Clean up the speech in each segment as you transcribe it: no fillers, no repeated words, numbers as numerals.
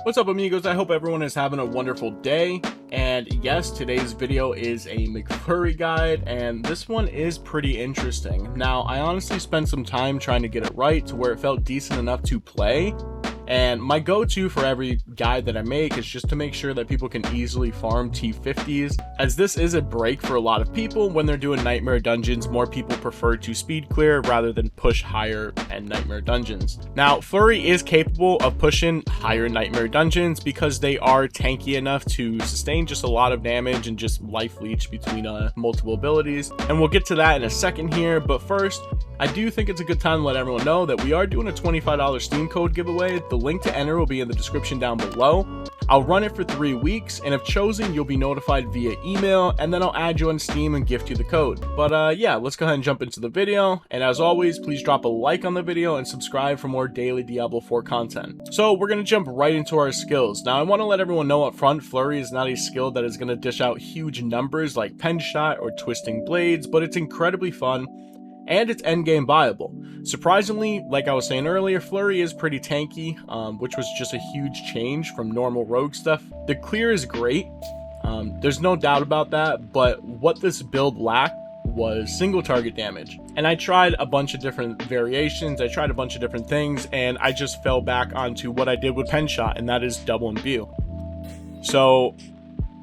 What's up, amigos? I hope everyone is having a wonderful day. And yes, today's video is a McFlurry guide, and this one is pretty interesting. Now, I honestly spent some time trying to get it right to where it felt decent enough to play. And my go-to for every guide that I make is just to make sure that people can easily farm T50s, as this is a break for a lot of people. When they're doing nightmare dungeons, more people prefer to speed clear rather than push higher and nightmare dungeons. Now, Flurry is capable of pushing higher nightmare dungeons because they are tanky enough to sustain just a lot of damage and just life leech between multiple abilities. And we'll get to that in a second here, but first, I do think it's a good time to let everyone know that we are doing a $25 Steam code giveaway. The link to enter will be in the description down below. I'll run it for 3 weeks, and if chosen, you'll be notified via email, and then I'll add you on Steam and gift you the code. But yeah, let's go ahead and jump into the video. And as always, please drop a like on the video and subscribe for more daily Diablo 4 content. So we're going to jump right into our skills. Now, I want to let everyone know up front, Flurry is not a skill that is going to dish out huge numbers like Pen Shot or Twisting Blades, but it's incredibly fun, and it's endgame viable. Surprisingly, like I was saying earlier, Flurry is pretty tanky, which was just a huge change from normal rogue stuff. The clear is great, there's no doubt about that, but what this build lacked was single target damage. And I tried a bunch of different variations, I tried a bunch of different things, and I just fell back onto what I did with Pen Shot, and that is double Imbue. So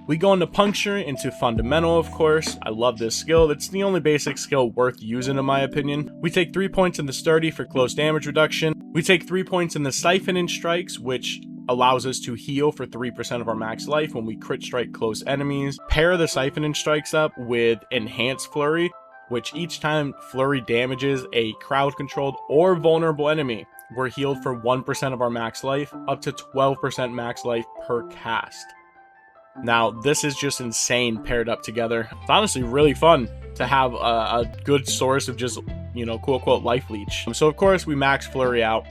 we go into Puncture, into Fundamental, of course. I love this skill. It's the only basic skill worth using, in my opinion. We take 3 points in the Sturdy for close damage reduction. We take 3 points in the Siphoning Strikes, which allows us to heal for 3% of our max life when we crit strike close enemies. Pair the Siphoning Strikes up with Enhanced Flurry, which each time Flurry damages a crowd-controlled or vulnerable enemy, we're healed for 1% of our max life, up to 12% max life per cast. Now, this is just insane paired up together. It's honestly really fun to have a good source of just, you know, quote-unquote life leech. So, of course, we max Flurry out,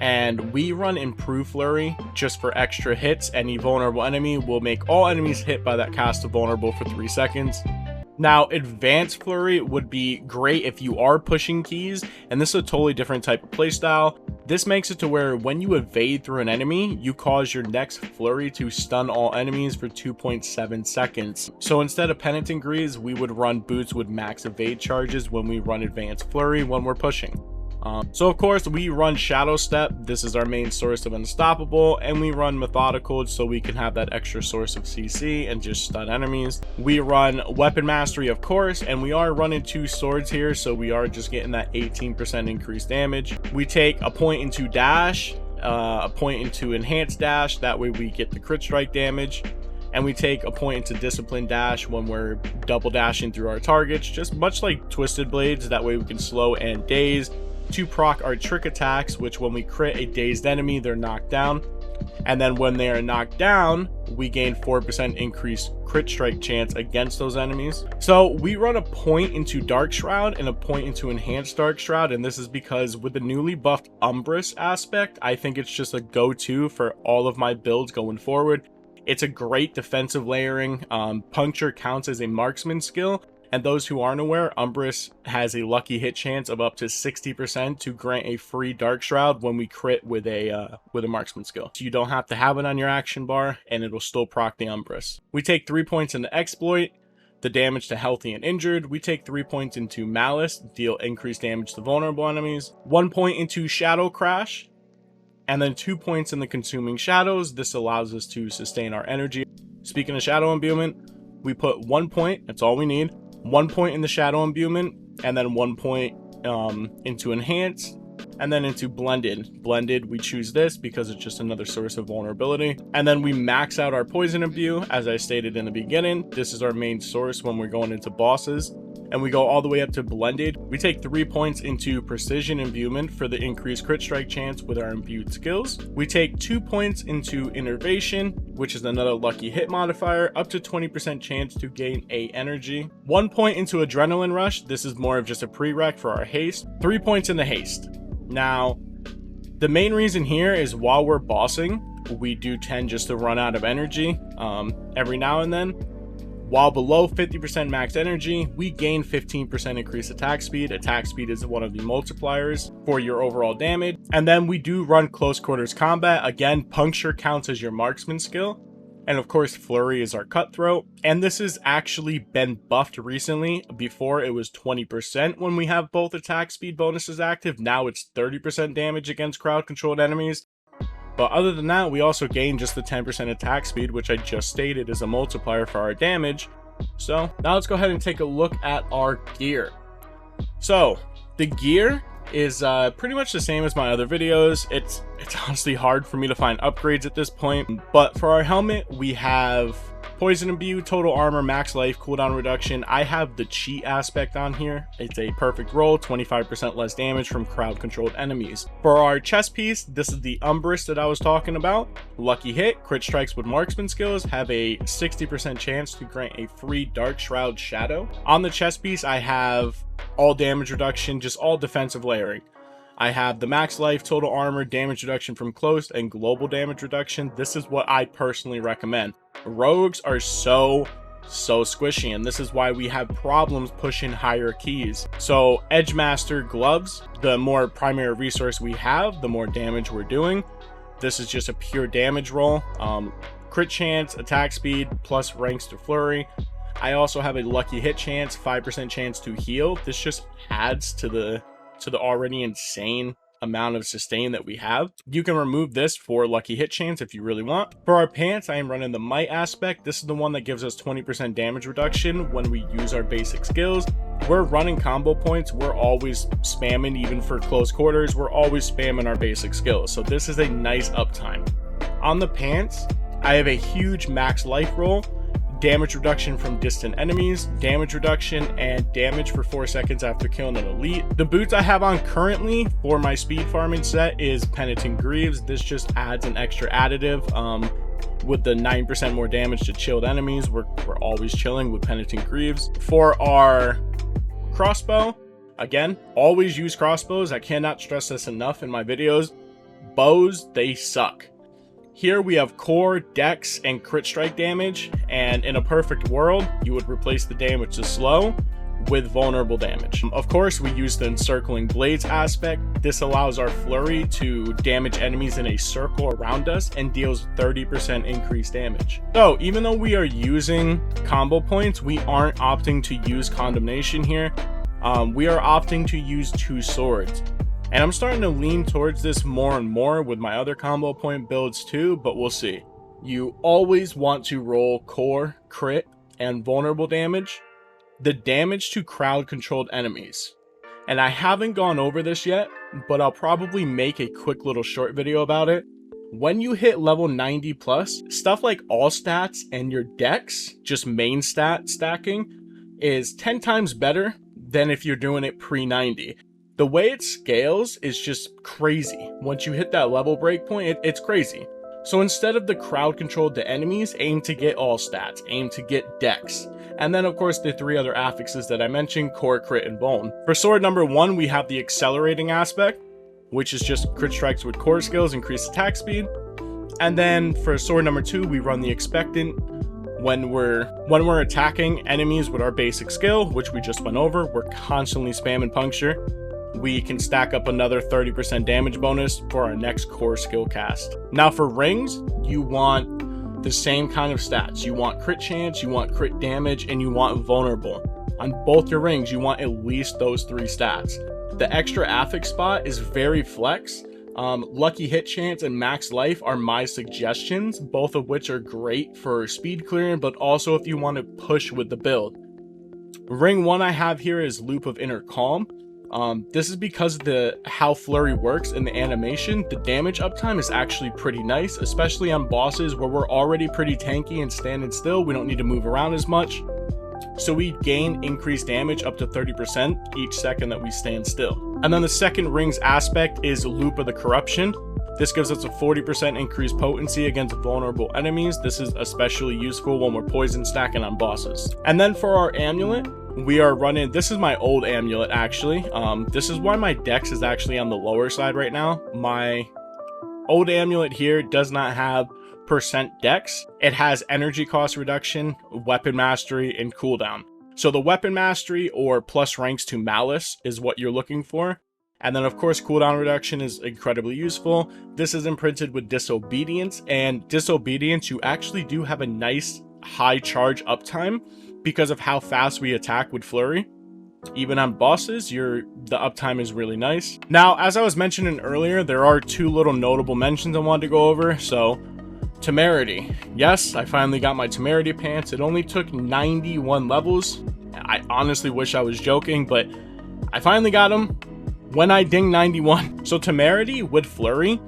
and we run Improve Flurry just for extra hits. Any vulnerable enemy will make all enemies hit by that cast of vulnerable for 3 seconds. Now, Advanced Flurry would be great if you are pushing keys, and this is a totally different type of playstyle. This makes it to where when you evade through an enemy, you cause your next Flurry to stun all enemies for 2.7 seconds. So instead of Penitent Greaves, we would run Boots with max evade charges when we run Advanced Flurry when we're pushing. So of course we run Shadow Step. This is our main source of Unstoppable, and we run Methodical so we can have that extra source of CC and just stun enemies. We run Weapon Mastery, of course, and we are running 2 swords here, so we are just getting that 18% increased damage. We take a point into Dash, a point into Enhanced Dash, that way we get the crit strike damage. And we take a point into Discipline Dash when we're double dashing through our targets, just much like Twisted Blades, that way we can slow and daze to proc our trick attacks, which when we crit a dazed enemy, they're knocked down. And then when they are knocked down, we gain 4% increased crit strike chance against those enemies. So we run a point into Dark Shroud and a point into Enhanced Dark Shroud, and this is because with the newly buffed Umbrus aspect, I think it's just a go-to for all of my builds going forward. It's a great defensive layering. Puncture counts as a marksman skill, and those who aren't aware, Umbrus has a lucky hit chance of up to 60% to grant a free Dark Shroud when we crit with a marksman skill. So you don't have to have it on your action bar, and it'll still proc the Umbrus. We take 3 points into Exploit, the damage to healthy and injured. We take 3 points into Malice, deal increased damage to vulnerable enemies. 1 point into Shadow Crash, and then 2 points in the Consuming Shadows. This allows us to sustain our energy. Speaking of Shadow Imbuement, we put 1 point, that's all we need. 1 point in the Shadow Imbuement, and then 1 point into Enhanced, and then into Blended. Blended, we choose this because it's just another source of vulnerability. And then we max out our Poison Imbue, as I stated in the beginning. This is our main source when we're going into bosses. And we go all the way up to Blended. We take 3 points into Precision Imbuement for the increased crit strike chance with our imbued skills. We take 2 points into Innervation, which is another lucky hit modifier, up to 20% chance to gain a energy. 1 point into Adrenaline Rush. This is more of just a prereq for our haste. 3 points into Haste. Now, the main reason here is while we're bossing, we do tend just to run out of energy every now and then. While below 50% max energy, we gain 15% increased attack speed. Attack speed is one of the multipliers for your overall damage. And then we do run close quarters combat. Again, puncture counts as your marksman skill. And of course, Flurry is our cutthroat. And this has actually been buffed recently. Before it was 20% when we have both attack speed bonuses active. Now it's 30% damage against crowd controlled enemies. But other than that, we also gain just the 10% attack speed, which I just stated is a multiplier for our damage. So now let's go ahead and take a look at our gear. So the gear is pretty much the same as my other videos. It's honestly hard for me to find upgrades at this point. But for our helmet, we have poison imbue, total armor, max life, cooldown reduction. I have the cheat aspect on here. It's a perfect roll, 25% less damage from crowd controlled enemies. For our chest piece, this is the Umbrus that I was talking about. Lucky hit, crit strikes with marksman skills have a 60% chance to grant a free dark shroud shadow. On the chest piece, I have all damage reduction, just all defensive layering. I have the max life, total armor, damage reduction from close, and global damage reduction. This is what I personally recommend. Rogues are so squishy, and this is why we have problems pushing higher keys. So Edgemaster gloves, the more primary resource we have, the more damage we're doing. This is just a pure damage roll. Crit chance, attack speed, plus ranks to Flurry. I also have a lucky hit chance, 5% chance to heal. This just adds to the already insane amount of sustain that we have. You can remove this for lucky hit chance if you really want. For our pants, I am running the might aspect. This is the one that gives us 20% damage reduction when we use our basic skills. We're running combo points. We're always spamming, even for close quarters, we're always spamming our basic skills. So this is a nice uptime. On the pants, I have a huge max life roll, damage reduction from distant enemies, damage reduction, and damage for 4 seconds after killing an elite. The boots I have on currently for my speed farming set is Penitent Greaves. This just adds an extra additive. With the 9% more damage to chilled enemies, we're always chilling with Penitent Greaves. For our crossbow, again, always use crossbows. I cannot stress this enough in my videos. Bows, they suck. Here we have core, dex, and crit strike damage, and in a perfect world, you would replace the damage to slow with vulnerable damage. Of course, we use the encircling blades aspect. This allows our flurry to damage enemies in a circle around us and deals 30% increased damage. So even though we are using combo points, we aren't opting to use condemnation here. We are opting to use 2 swords. And I'm starting to lean towards this more and more with my other combo point builds too, but we'll see. You always want to roll core, crit, and vulnerable damage. The damage to crowd controlled enemies. And I haven't gone over this yet, but I'll probably make a quick little short video about it. When you hit level 90 plus, stuff like all stats and your dex, just main stat stacking, is 10 times better than if you're doing it pre-90. The way it scales is just crazy. Once you hit that level breakpoint, it's crazy. So instead of the crowd controlled to enemies, aim to get all stats, aim to get dex. And then of course the 3 other affixes that I mentioned, core, crit, and bone. For sword number 1, we have the accelerating aspect, which is just crit strikes with core skills, increased attack speed. And then for sword number 2, we run the expectant. When we're attacking enemies with our basic skill, which we just went over, we're constantly spamming puncture. We can stack up another 30% damage bonus for our next core skill cast. Now for rings, you want the same kind of stats. You want crit chance, you want crit damage, and you want vulnerable. On both your rings, you want at least those 3 stats. The extra affix spot is very flex. Lucky hit chance and max life are my suggestions, both of which are great for speed clearing, but also if you want to push with the build. Ring 1 I have here is Loop of Inner Calm. This is because of how Flurry works in the animation. The damage uptime is actually pretty nice, especially on bosses where we're already pretty tanky and standing still. We don't need to move around as much. So we gain increased damage up to 30% each second that we stand still. And then the second ring's aspect is Loop of the Corruption. This gives us a 40% increased potency against vulnerable enemies. This is especially useful when we're poison stacking on bosses. And then for our amulet, we are running, this is my old amulet actually. This is why my dex is actually on the lower side right now. My old amulet here does not have dex. It has energy cost reduction, weapon mastery, and cooldown. So the weapon mastery or plus ranks to malice is what you're looking for. And then of course cooldown reduction is incredibly useful. This is imprinted with disobedience, and disobedience, you actually do have a nice high charge uptime because of how fast we attack with Flurry. Even on bosses, the uptime is really nice. Now, as I was mentioning earlier, there are two little notable mentions I wanted to go over. So temerity. Yes, I finally got my temerity pants. It only took 91 levels. I honestly wish I was joking, but I finally got them when I dinged 91. So temerity with Flurry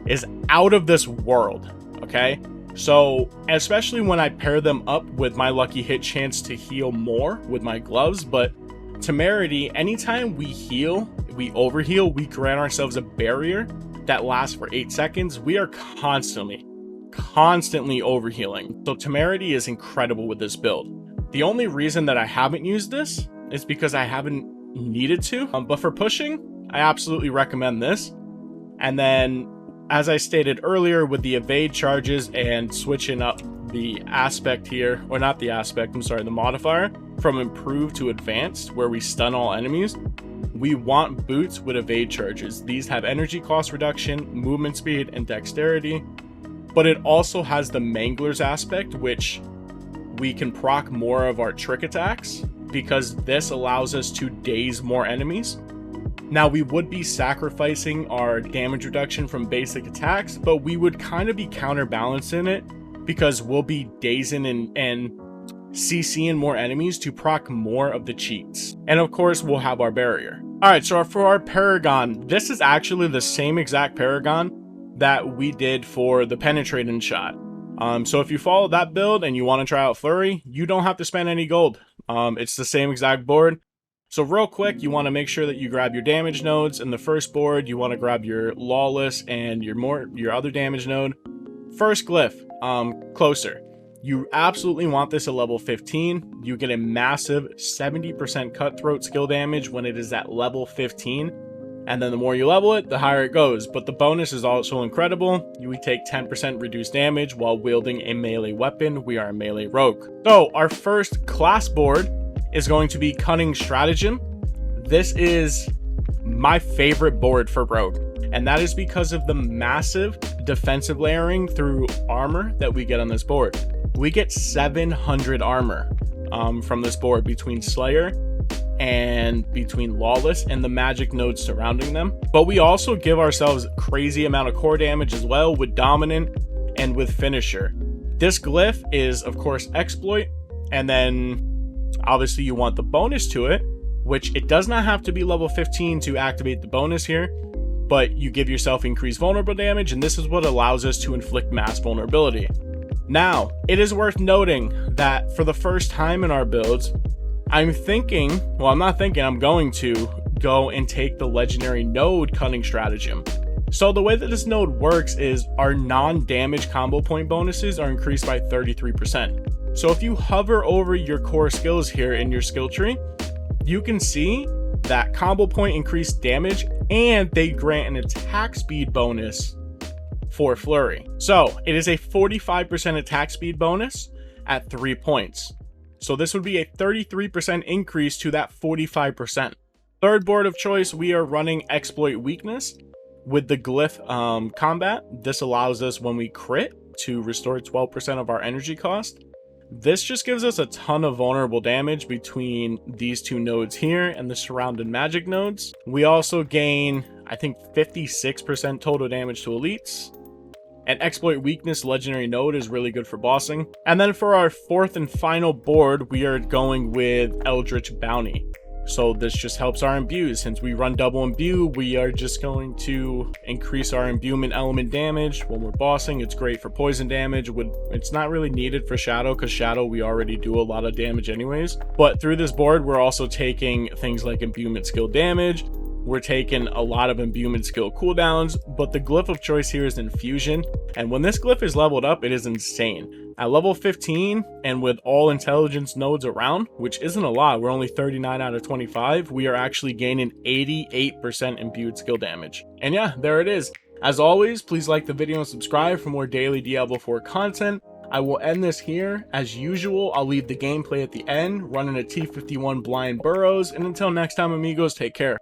is out of this world, okay? So especially when I pair them up with my lucky hit chance to heal more with my gloves. But temerity, anytime we heal, we overheal, we grant ourselves a barrier that lasts for 8 seconds. We are constantly overhealing. So temerity is incredible with this build. The only reason that I haven't used this is because I haven't needed to, but for pushing, I absolutely recommend this. And then, as I stated earlier, with the evade charges and switching up the aspect here, or not the aspect, I'm sorry, the modifier from improved to advanced, where we stun all enemies, we want boots with evade charges. These have energy cost reduction, movement speed, and dexterity, but it also has the Mangler's aspect, which we can proc more of our trick attacks because this allows us to daze more enemies. Now, we would be sacrificing our damage reduction from basic attacks, but we would kind of be counterbalancing it because we'll be dazing and CCing more enemies to proc more of the cheats. And of course, we'll have our barrier. All right, so for our Paragon, this is actually the same exact Paragon that we did for the penetrating shot. So if you follow that build and you want to try out Flurry, you don't have to spend any gold. It's the same exact board. So real quick, you want to make sure that you grab your damage nodes. In the first board, you want to grab your Lawless and your other damage node. First glyph, closer. You absolutely want this at level 15. You get a massive 70% cutthroat skill damage when it is at level 15. And then the more you level it, the higher it goes. But the bonus is also incredible. We take 10% reduced damage while wielding a melee weapon. We are a melee rogue. So our first class board is going to be Cunning Stratagem. This is my favorite board for rogue, and that is because of the massive defensive layering through armor that we get on this board. We get 700 armor from this board between Slayer and between Lawless and the magic nodes surrounding them. But we also give ourselves crazy amount of core damage as well with Dominant and with Finisher. This glyph is of course Exploit, and then obviously you want the bonus to it, which it does not have to be level 15 to activate the bonus here, but you give yourself increased vulnerable damage, and this is what allows us to inflict mass vulnerability. Now, it is worth noting that for the first time in our builds, I'm going to go and take the legendary node Cunning Stratagem. So the way that this node works is our non-damage combo point bonuses are increased by 33%. So if you hover over your core skills here in your skill tree, you can see that combo point increased damage, and they grant an attack speed bonus for Flurry. So it is a 45% attack speed bonus at 3 points. So this would be a 33% increase to that 45%. Third board of choice, we are running Exploit Weakness with the glyph combat. This allows us when we crit to restore 12% of our energy cost. This just gives us a ton of vulnerable damage between these two nodes here and the surrounding magic nodes. We also gain, I think, 56% total damage to elites. And Exploit Weakness legendary node is really good for bossing. And then for our fourth and final board, we are going with Eldritch Bounty. So this just helps our imbues. Since we run double imbue, we are just going to increase our imbuement element damage when we're bossing. It's great for poison damage. It's not really needed for shadow, because shadow we already do a lot of damage anyways. But through this board, we're also taking things like imbuement skill damage. We're taking a lot of imbuement skill cooldowns, but the glyph of choice here is Infusion. And when this glyph is leveled up, it is insane. At level 15, and with all intelligence nodes around, which isn't a lot, we're only 39 out of 25, we are actually gaining 88% imbued skill damage. And yeah, there it is. As always, please like the video and subscribe for more daily Diablo 4 content. I will end this here. As usual, I'll leave the gameplay at the end, running a T51 Blind Burrows, and until next time, amigos, take care.